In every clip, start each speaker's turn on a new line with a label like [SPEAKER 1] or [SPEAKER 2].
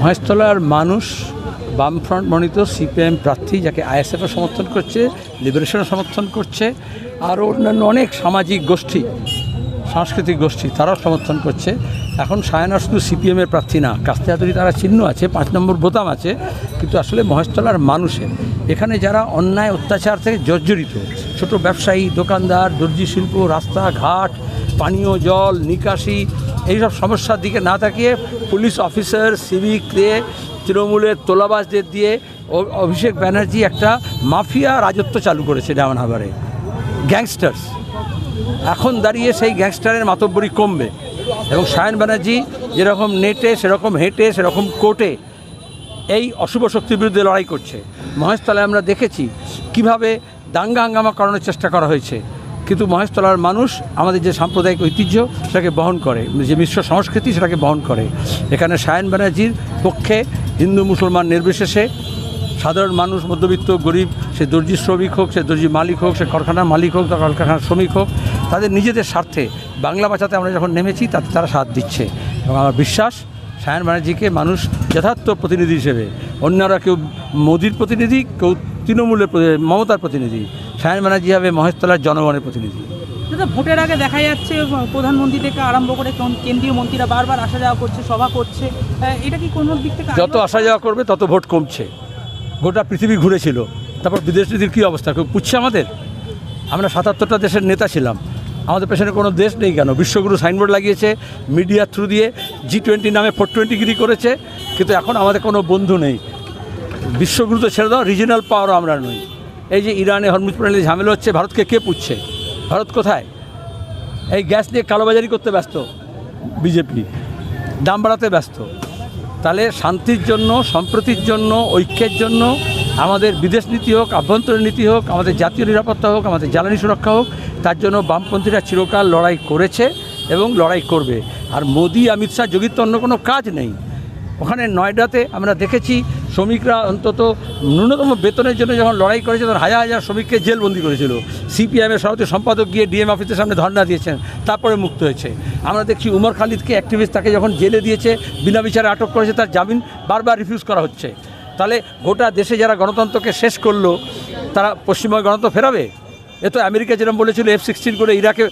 [SPEAKER 1] মহেশতলার মানুষ বামফ্রন্ট মনোনীত সিপিএম প্রার্থী, যাকে আইএসএফও সমর্থন করছে, লিবারেশনও সমর্থন করছে, আরও অন্যান্য অনেক সামাজিক গোষ্ঠী, সাংস্কৃতিক গোষ্ঠী তারাও সমর্থন করছে। এখন সায়না শুধু সিপিএমের প্রার্থী না, কাস্তে হাতুড়ি তারা চিহ্ন আছে, 5 নম্বর বোতাম আছে, কিন্তু আসলে মহেশতলার মানুষের এখানে যারা অন্যায় অত্যাচার থেকে জর্জরিত, ছোট ব্যবসায়ী, দোকানদার, দর্জি শিল্প, রাস্তাঘাট, পানীয় জল, নিকাশি, এইসব সমস্যার দিকে না তাকিয়ে পুলিশ অফিসার, সিভিকদের, তৃণমূলের তোলাবাজদের দিয়ে অভিষেক ব্যানার্জি একটা মাফিয়া রাজত্ব চালু করেছে ডায়মন্ড হারবারে, গ্যাংস্টার্স। এখন দাঁড়িয়ে সেই গ্যাংস্টারের মাতব্বরি কমবে এবং সায়ন ব্যানার্জি যেরকম নেটে, সেরকম হেঁটে, সেরকম কোর্টে এই অশুভ শক্তির বিরুদ্ধে লড়াই করছে। মহেশতলায় আমরা দেখেছি কিভাবে দাঙ্গা হাঙ্গামা করানোর চেষ্টা করা হয়েছে, কিন্তু মহেশতলার মানুষ আমাদের যে সাম্প্রদায়িক ঐতিহ্য সেটাকে বহন করে, যে মিশ্র সংস্কৃতি সেটাকে বহন করে। এখানে সায়ন ব্যানার্জির পক্ষে হিন্দু মুসলমান নির্বিশেষে সাধারণ মানুষ, মধ্যবিত্ত, গরিব, সে দর্জি শ্রমিক হোক, সে দর্জি মালিক হোক, সে কারখানার মালিক হোক, তার কারখানার শ্রমিক হোক, তাদের নিজেদের স্বার্থে বাংলা বাঁচাতে আমরা যখন নেমেছি তাতে তারা সাথ দিচ্ছে। এবং আমার বিশ্বাস সায়ন ব্যানার্জিকে মানুষ যথার্থ প্রতিনিধি হিসেবে, অন্যরা কেউ মোদির প্রতিনিধি, কেউ তৃণমূলের মমতার প্রতিনিধি, সায়ন ব্যানার্জি হবে মহেশতলার জনগণের প্রতিনিধি।
[SPEAKER 2] ভোটের আগে দেখা যাচ্ছে প্রধানমন্ত্রী থেকে আরম্ভ করে কেন্দ্রীয় মন্ত্রীরা বারবার আসা যাওয়া করছে, সভা করছে, এটা কি কোনো দিক থেকে
[SPEAKER 1] যত আসা যাওয়া করবে তত ভোট কমছে? গোটা পৃথিবী ঘুরেছিল, তারপর বিদেশ নীতির কী অবস্থা কেউ পুচ্ছে আমাদের? আমরা 77টা দেশের নেতা ছিলাম, আমাদের পেছনে কোনো দেশ নেই কেন? বিশ্বগুরু সাইনবোর্ড লাগিয়েছে, মিডিয়ার থ্রু দিয়ে G20 নামে 420 গিরি করেছে, কিন্তু এখন আমাদের কোনো বন্ধু নেই। বিশ্বগুরু তো ছেড়ে দাও, রিজিনাল পাওয়ারও আমরা নই। এই যে ইরানে হরমুজ প্রণালী ঝামেলা হচ্ছে, ভারতকে কে পুচ্ছে? ভারত কোথায়? এই গ্যাস নিয়ে কালোবাজারি করতে ব্যস্ত বিজেপি, দাম বাড়াতে ব্যস্ত। তাহলে শান্তির জন্য, সম্প্রীতির জন্য, ঐক্যের জন্য আমাদের বিদেশ নীতি হোক, আভ্যন্তরীণ নীতি হোক, আমাদের জাতীয় নিরাপত্তা হোক, আমাদের জ্বালানি সুরক্ষা হোক, তার জন্য বামপন্থীরা চিরকাল লড়াই করেছে এবং লড়াই করবে। আর মোদি, অমিত শাহ, যোগীর তো অন্য কোনো কাজ নেই। ওখানে নয়ডাতে আমরা দেখেছি শ্রমিকরা অন্তত ন্যূনতম বেতনের জন্য যখন লড়াই করেছে তখন হাজার হাজার শ্রমিককে জেলবন্দি করেছিল। সিপিএমের সভাপতি সম্পাদক গিয়ে ডিএম অফিসের সামনে ধর্ণা দিয়েছেন, তারপরে মুক্ত হয়েছে। আমরা দেখছি উমর খালিদকে, অ্যাক্টিভিস্ট, তাকে যখন জেলে দিয়েছে, বিনা বিচারে আটক করেছে, তার জামিন বারবার রিফিউজ করা হচ্ছে। তাহলে গোটা দেশে যারা গণতন্ত্রকে শেষ করলো তারা পশ্চিমবঙ্গে গণতন্ত্র ফেরাবে? এ তো আমেরিকা যেরকম বলেছিল F-16 করে ইরাকে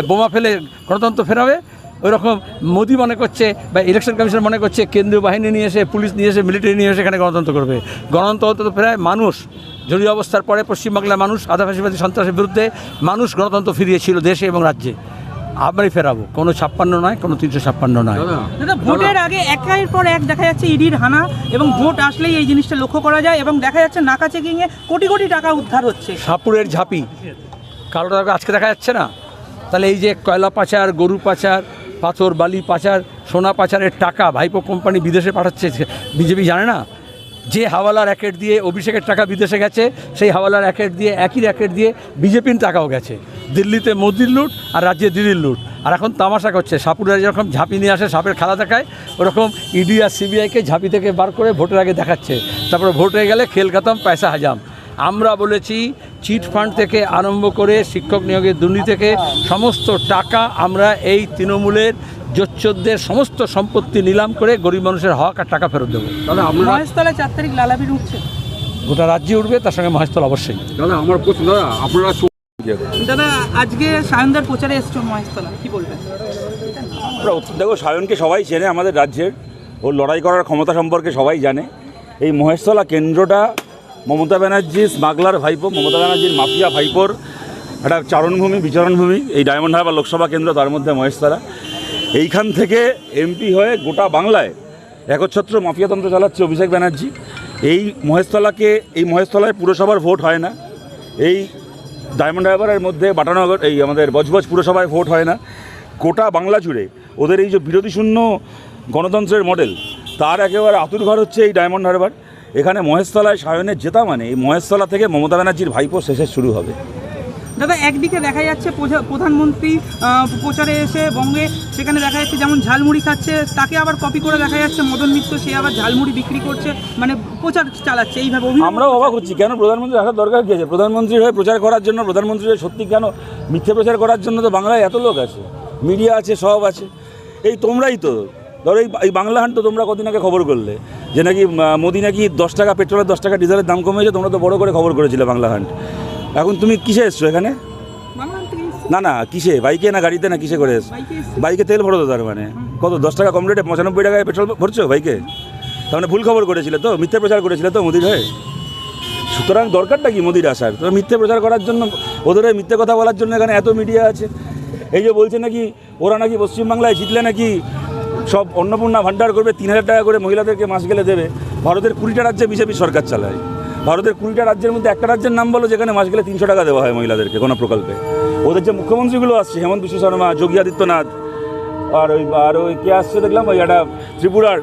[SPEAKER 1] বোমা ফেলে গণতন্ত্র ফেরাবে, ওই রকম মোদি মনে করছে বা ইলেকশন কমিশন মনে করছে কেন্দ্রীয় বাহিনী নিয়ে এসে, পুলিশ নিয়ে এসে, মিলিটারি নিয়ে এসে এখানে গণতন্ত্র করবে। গণতন্ত্র তো ফেরায় মানুষ। জরুরি অবস্থার পরে পশ্চিমবাংলার মানুষ আধা ফাঁসিবাদী সন্ত্রাসের বিরুদ্ধে মানুষ গণতন্ত্র ফিরিয়েছিল দেশে এবং রাজ্যে। আমরাই ফেরাবো, কোনো 56 নয়, কোনো 356 নয়।
[SPEAKER 2] ভোটের আগে একের পর এক দেখা যাচ্ছে ইডির হানা, এবং ভোট আসলেই এই জিনিসটা লক্ষ্য করা যায়, এবং দেখা যাচ্ছে নাকা চেকিংয়ে কোটি কোটি টাকা উদ্ধার হচ্ছে।
[SPEAKER 1] সাপুরের ঝাঁপি কালো টাকা আজকে দেখা যাচ্ছে না? তাহলে এই যে কয়লা পাচার, গরু পাচার, পাথর বালি পাচার, সোনা পাচারের টাকা ভাইপো কোম্পানি বিদেশে পাঠাচ্ছে, বিজেপি জানে না? যে হাওয়ালা র্যাকেট দিয়ে অভিষেকের টাকা বিদেশে গেছে, সেই হাওয়ালা র্যাকেট দিয়ে, একই র্যাকেট দিয়ে বিজেপির টাকাও গেছে। দিল্লিতে মোদির লুট আর রাজ্যে দিদির লুট। আর এখন তামাশা করছে, সাপুরে যেরকম ঝাঁপি নিয়ে আসে, সাপের খেলা দেখায়, ওরকম ইডি আর সিবিআইকে ঝাঁপি থেকে বার করে ভোটের আগে দেখাচ্ছে। তারপরে ভোট হয়ে গেলে খেল খতম, পয়সা হাজাম। আমরা বলেছি চিট ফান্ড থেকে আরম্ভ করে শিক্ষক নিয়োগের দুর্নীতি থেকে সমস্ত টাকা আমরা এই তৃণমূলের জোচ্চোরদের সমস্ত সম্পত্তি নিলাম করে গরিব মানুষের হক আর টাকা ফেরত দেবো।
[SPEAKER 2] তাহলে মহেশতলায় 4 তারিখ লালাবির উঠছে,
[SPEAKER 1] গোটা রাজ্যে উঠবে, তার সঙ্গে মহেশতলা অবশ্যই।
[SPEAKER 3] দাদা আমার প্রশ্ন, দাদা আপনারা
[SPEAKER 2] দাদা আজকে সায়নদার প্রচারে এসছো মহেশতলা, কি বলবেন?
[SPEAKER 4] দেখো, সায়নকে সবাই চেনে আমাদের রাজ্যের, ওর লড়াই করার ক্ষমতা সম্পর্কে সবাই জানে। এই মহেশতলা কেন্দ্রটা মমতা ব্যানার্জি স্মাগলার ভাইপো, মমতা ব্যানার্জির মাফিয়া ভাইপোর একটা চারণভূমি, বিচরণভূমি। এই ডায়মন্ড হারবার লোকসভা কেন্দ্র, তার মধ্যে মহেশতলা। এইখান থেকে এমপি হয়ে গোটা বাংলায় একচ্ছত্র মাফিয়াতন্ত্র চালাচ্ছে অভিষেক ব্যানার্জি। এই মহেশতলায় পুরসভার ভোট হয় না, এই ডায়মন্ড হারবারের মধ্যে বাটানগর, এই আমাদের বজবজ পুরসভায় ভোট হয় না। গোটা বাংলা জুড়ে ওদের এই যে বিরোধী শূন্য গণতন্ত্রের মডেল, তার একেবারে আতুরঘর হচ্ছে এই ডায়মন্ড হারবার। এখানে মহেশতলায় সায়নের জেতা মানে এই মহেশতলা থেকে মমতা ব্যানার্জির ভাইপো শেষে শুরু হবে।
[SPEAKER 2] দাদা একদিকে দেখা যাচ্ছে প্রধানমন্ত্রী প্রচারে এসে বঙ্গে, সেখানে দেখা যাচ্ছে যেমন ঝালমুড়ি খাচ্ছে, তাকে আবার কপি করে দেখা যাচ্ছে মদন মিত্র, সে আবার ঝালমুড়ি বিক্রি করছে, মানে প্রচার চালাচ্ছে এইভাবে।
[SPEAKER 4] আমরাও অবাক হচ্ছি, কেন প্রধানমন্ত্রী আসার দরকার কী আছে? প্রধানমন্ত্রী হয়ে প্রচার করার জন্য, প্রধানমন্ত্রী হয়ে সত্যি কেন মিথ্যে প্রচার করার জন্য তো বাংলায় এত লোক আছে, মিডিয়া আছে, সব আছে। এই তোমরাই তো ধরো এই বাংলা হাট তো তোমরা কদিন আগে খবর করলে যে নাকি মোদি নাকি 10 টাকা পেট্রোলের 10 টাকা ডিজেলের দাম কমেছে, তোমরা তো বড় করে খবর করেছিলে বাংলা হাট। এখন তুমি কিসে এসছো এখানে?
[SPEAKER 2] বাংলা থেকে এসেছি,
[SPEAKER 4] না কিসে, বাইকে না গাড়িতে না কিসে করে এসছো?
[SPEAKER 2] বাইকে এসেছি।
[SPEAKER 4] বাইকে তেল ভরো তো, তার মানে কত 10 টাকা কম রেটে 95 টাকায় পেট্রোল ভরছো বাইকে? তার মানে ভুল খবর করেছিলে তো, মিথ্যে প্রচার করেছিলে তো মোদির হয়ে। সুতরাং দরকারটা কি মোদির আসার? তো মিথ্যে প্রচার করার জন্য, ওদের হয়ে মিথ্যে কথা বলার জন্য এখানে এত মিডিয়া আছে। এই যে বলছে নাকি ওরা নাকি পশ্চিমবাংলায় জিতলে নাকি সব অন্নপূর্ণা ভাণ্ডার করবে, 3000 টাকা করে মহিলাদেরকে মাস গেলে দেবে। ভারতের 20টা রাজ্যে বিজেপি সরকার চালায়। ভারতের 20টা রাজ্যের মধ্যে একটা রাজ্যের নাম বলো যেখানে মাস গেলে 300 টাকা দেওয়া হয় মহিলাদেরকে কোনো প্রকল্পে। ওদের যে মুখ্যমন্ত্রীগুলো আসছে, হেমন্ত বিশ্ব শর্মা, যোগী আদিত্যনাথ, আর ওই কে আসছে দেখলাম, ওই একটা ত্রিপুরার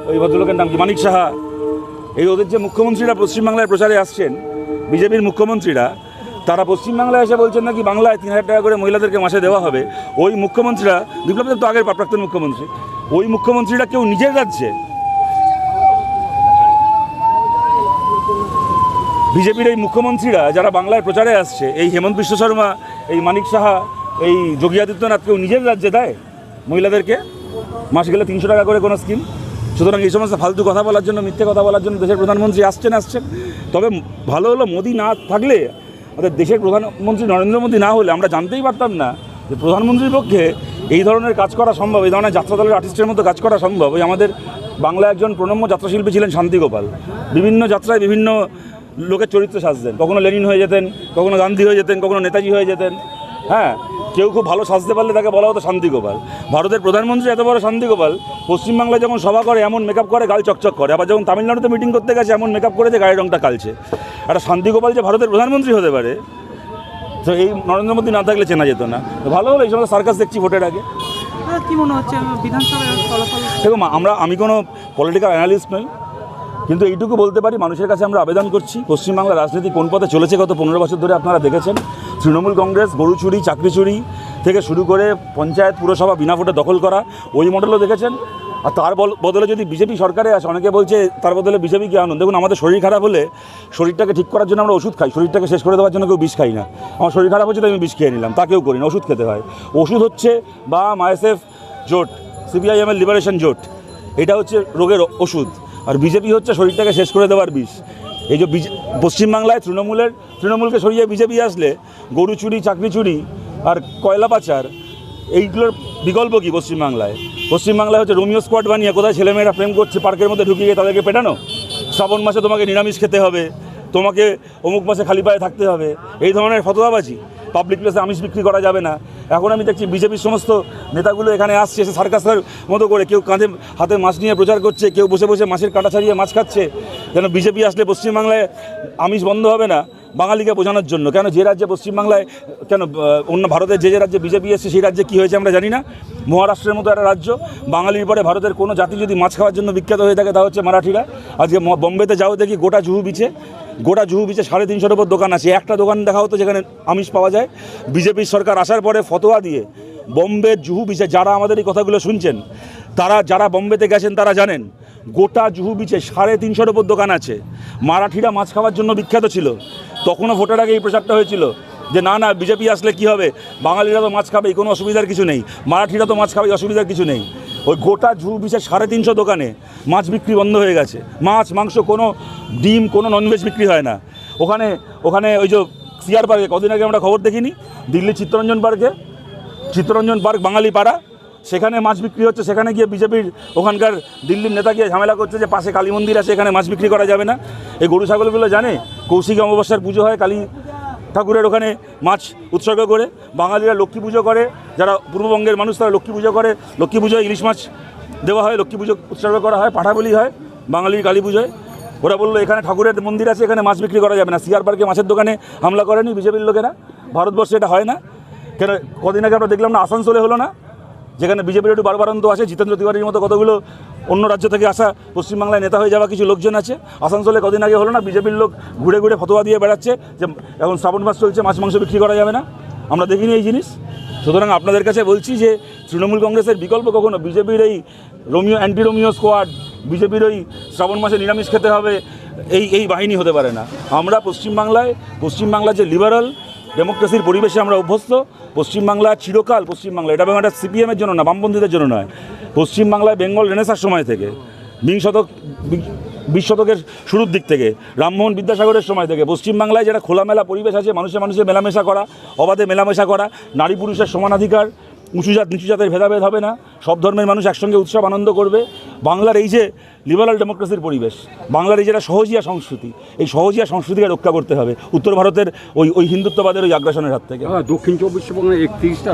[SPEAKER 4] ওই ভদ্রলোকের নাম কি, মানিক সাহা, এই ওদের যে মুখ্যমন্ত্রীরা পশ্চিমবাংলায় প্রচারে আসছেন, বিজেপির মুখ্যমন্ত্রীরা, তারা পশ্চিমবাংলায় এসে বলছেন নাকি বাংলায় 3000 টাকা করে মহিলাদেরকে মাসে দেওয়া হবে। ওই মুখ্যমন্ত্রীরা, বিপ্লব দেব তো আগের প্রাক্তন মুখ্যমন্ত্রী, ওই মুখ্যমন্ত্রীরা কেউ নিজের রাজ্যে, বিজেপির এই মুখ্যমন্ত্রীরা যারা বাংলায় প্রচারে আসছে, এই হেমন্ত বিশ্ব শর্মা, এই মানিক সাহা, এই যোগী আদিত্যনাথ, কেউ নিজের রাজ্যে দেয় মহিলাদেরকে মাস গেলে 300 টাকা করে কোনো স্কিম? সুতরাং এই সমস্ত ফালতু কথা বলার জন্য, মিথ্যে কথা বলার জন্য দেশের প্রধানমন্ত্রী আসছেন। তবে ভালো হলো মোদি না থাকলে, আমাদের দেশের প্রধানমন্ত্রী নরেন্দ্র মোদী না হলে আমরা জানতেই পারতাম না যে প্রধানমন্ত্রীর পক্ষে এই ধরনের কাজ করা সম্ভব, এই ধরনের যাত্রা দলের আর্টিস্টের মতো কাজ করা সম্ভব। ওই আমাদের বাংলা একজন প্রণম্য যাত্রাশিল্পী ছিলেন শান্তিগোপাল, বিভিন্ন যাত্রায় বিভিন্ন লোকের চরিত্র সাজতেন, কখনো লেনিন হয়ে যেতেন, কখনো গান্ধী হয়ে যেতেন, কখনো নেতাজি হয়ে যেতেন। হ্যাঁ, কেউ খুব ভালো সাজতে পারলে তাকে বলা হতো শান্তিগোপাল। ভারতের প্রধানমন্ত্রী এত বড় শান্তিগোপাল, পশ্চিমবাংলায় যখন সভা করে এমন মেকআপ করে গাল চকচক করে, আবার যখন তামিলনাড়ুতে মিটিং করতে গেছে এমন মেকআপ করে যে গায়ের রংটা কালছে। একটা শান্তিগোপাল যে ভারতের প্রধানমন্ত্রী হতে পারে, তো এই নরেন্দ্র মোদী না থাকলে চেনা যেত না। তো ভালো হলো এই সময় সার্কাস দেখছি ভোটের আগে।
[SPEAKER 2] কি মনে হচ্ছে বিধানসভার ফলাফল?
[SPEAKER 4] দেখো আমি কোনো পলিটিক্যাল অ্যানালিস্ট নই, কিন্তু এইটুকু বলতে পারি, মানুষের কাছে আমরা আবেদন করছি, পশ্চিমবাংলার রাজনীতি কোন পথে চলেছে গত 15 বছর ধরে আপনারা দেখেছেন। তৃণমূল কংগ্রেস গরু চুরি, চাকরি চুরি থেকে শুরু করে পঞ্চায়েত, পুরসভা বিনা ভোটে দখল করা, ওই মডেলও দেখেছেন। আর তার বদলে যদি বিজেপি সরকারে আসে, অনেকে বলছে তার বদলে বিজেপিকে আনুন। দেখুন, আমাদের শরীর খারাপ হলে শরীরটাকে ঠিক করার জন্য আমরা ওষুধ খাই, শরীরটাকে শেষ করে দেওয়ার জন্য কেউ বিষ খাই না। আমার শরীর খারাপ হচ্ছে তো আমি বিষ খেয়ে নিলাম, তা কেউ করি না, ওষুধ খেতে হয়। ওষুধ হচ্ছে বা মাইএসএফ জোট, সিপিআইএমের লিবারেশন জোট, এটা হচ্ছে রোগের ওষুধ। আর বিজেপি হচ্ছে শরীরটাকে শেষ করে দেওয়ার বিষ। এই যে পশ্চিমবাংলায় তৃণমূলকে সরিয়ে বিজেপি আসলে গরু চুরি, চাকরি চুরি আর কয়লা পাচার, এইগুলোর বিকল্প কি পশ্চিমবাংলায়? পশ্চিমবাংলায় হচ্ছে রোমিও স্কোয়াড বানিয়ে কোথায় ছেলেমেয়েরা প্রেম করছে পার্কের মধ্যে ঢুকিয়ে গিয়ে তাদেরকে পেটানো, শ্রাবণ মাসে তোমাকে নিরামিষ খেতে হবে, তোমাকে অমুক মাসে খালি পায়ে থাকতে হবে, এই ধরনের ফতোয়াবাজি। পাবলিক প্লেসে আমিষ বিক্রি করা যাবে না। এখন আমি দেখছি বিজেপির সমস্ত নেতাগুলো এখানে আসছে, এসে সার্কাসের মতো করে, কেউ কাঁধে হাতে মাছ নিয়ে প্রচার করছে, কেউ বসে বসে মাছের কাঁটা ছাড়িয়ে মাছ খাচ্ছে। কেন বিজেপি আসলে পশ্চিমবাংলায় আমিষ বন্ধ হবে না? বাঙালিকে বোঝানোর জন্য। কেন যে রাজ্যে পশ্চিমবাংলায়, কেন অন্য ভারতের যে রাজ্যে বিজেপি এসছে সেই রাজ্যে কী হয়েছে আমরা জানি না? মহারাষ্ট্রের মতো একটা রাজ্য, বাঙালির পরে ভারতের কোনো জাতি যদি মাছ খাওয়ার জন্য বিখ্যাত হয়ে থাকে তা হচ্ছে মারাঠিরা। আজকে বম্বেতে যাও দেখি গোটা জুহু বিচে 350-এর উপর দোকান আছে, একটা দোকান দেখা হতো যেখানে আমিষ পাওয়া যায়। বিজেপির সরকার আসার পরে ফতোয়া দিয়ে বম্বের জুহু বিচে, যারা আমাদের এই কথাগুলো শুনছেন, যারা বম্বেতে গেছেন তারা জানেন, গোটা জুহু বিচে 350-এর উপর দোকান আছে। মারাঠিরা মাছ খাওয়ার জন্য বিখ্যাত ছিল। তখনও ভোটের আগে এই প্রচারটা হয়েছিল যে না বিজেপি আসলে কি হবে, বাঙালিরা তো মাছ খাবেই, কোনো অসুবিধার কিছু নেই, মারাঠিরা তো মাছ খাবেই, অসুবিধার কিছু নেই। ওই গোটা জুহু বিচে 350 দোকানে মাছ বিক্রি বন্ধ হয়ে গেছে। মাছ, মাংস, কোনো ডিম, কোনো ননভেজ বিক্রি হয় না ওখানে। ওই যে সিআর পার্কে কদিন আগে আমরা খবর দেখিনি, দিল্লি চিত্তরঞ্জন পার্ক বাঙালি পাড়া, সেখানে মাছ বিক্রি হচ্ছে। সেখানে গিয়ে বিজেপির ওখানকার দিল্লির নেতা গিয়ে ঝামেলা করছে যে পাশে কালী মন্দির আছে, এখানে মাছ বিক্রি করা যাবে না। এই গরু ছাগলগুলো জানে কৌশিকী অমাবস্যার পুজো হয় কালী ঠাকুরের ওখানে মাছ উৎসর্গ করে। বাঙালিরা লক্ষ্মী পুজো করে, যারা পূর্ববঙ্গের মানুষ তারা লক্ষ্মী পুজো করে, লক্ষ্মী পুজোয় ইলিশ মাছ দেওয়া হয়, লক্ষ্মী পুজো উৎসর্গ করা হয়, পাঠা বলি হয় বাঙালির কালী পুজোয়। ওরা বললো এখানে ঠাকুরের মন্দির আছে, এখানে মাছ বিক্রি করা যাবে না। সিআর পার্কে মাছের দোকানে হামলা করেনি বিজেপির লোকেরা? ভারতবর্ষে এটা হয় না কেন? কদিন আগে আমরা দেখলাম না আসানসোলে হলো না, যেখানে বিজেপির একটু বারবারন্ত আছে, জিতেন্দ্র তিওয়ারির মতো কতগুলো অন্য রাজ্য থেকে আসা পশ্চিমবাংলায় নেতা হয়ে যাওয়া কিছু লোকজন আছে। আসানসোলে কদিন আগে হলো না, বিজেপির লোক ঘুরে ঘুরে ফতোয়া দিয়ে বেড়াচ্ছে যে এখন শ্রাবণ মাস চলছে, মাছ মাংস বিক্রি করা যাবে না। আমরা দেখিনি এই জিনিস। সুতরাং আপনাদের কাছে বলছি যে তৃণমূল কংগ্রেসের বিকল্প কখনো বিজেপির এই অ্যান্টি রোমিও স্কোয়াড, বিজেপির ওই শ্রাবণ মাসে নিরামিষ খেতে হবে, এই বাহিনী হতে পারে না। আমরা পশ্চিমবাংলা যে লিবারাল ডেমোক্রেসির পরিবেশে আমরা অভ্যস্ত। পশ্চিমবাংলা চিরকাল, পশ্চিমবাংলা এটা ব্যাপারটা সিপিএমের জন্য না, বামপন্থীদের জন্য নয়, পশ্চিমবাংলায় বেঙ্গল রেনেসার সময় থেকে বিশ শতকের শুরুর দিক থেকে রামমোহন বিদ্যাসাগরের সময় থেকে পশ্চিমবাংলায় যেটা খোলামেলা পরিবেশ আছে, মানুষের মেলামেশা করা, অবাধে মেলামেশা করা, নারী পুরুষের সমানাধিকার, উঁচু জাত নিচু জাতের ভেদাভেদ হবে না, সব ধর্মের মানুষ একসঙ্গে উৎসব আনন্দ করবে। বাংলার এই যে লিবারাল ডেমোক্রেসির পরিবেশ, বাংলার এই যেটা সহজিয়া সংস্কৃতি, এই সহজিয়া সংস্কৃতিকে রক্ষা করতে হবে উত্তর ভারতের ওই হিন্দুত্ববাদের ওই আগ্রাসনের হাত থেকে।
[SPEAKER 3] দক্ষিণ 24 পরগনায় 31টা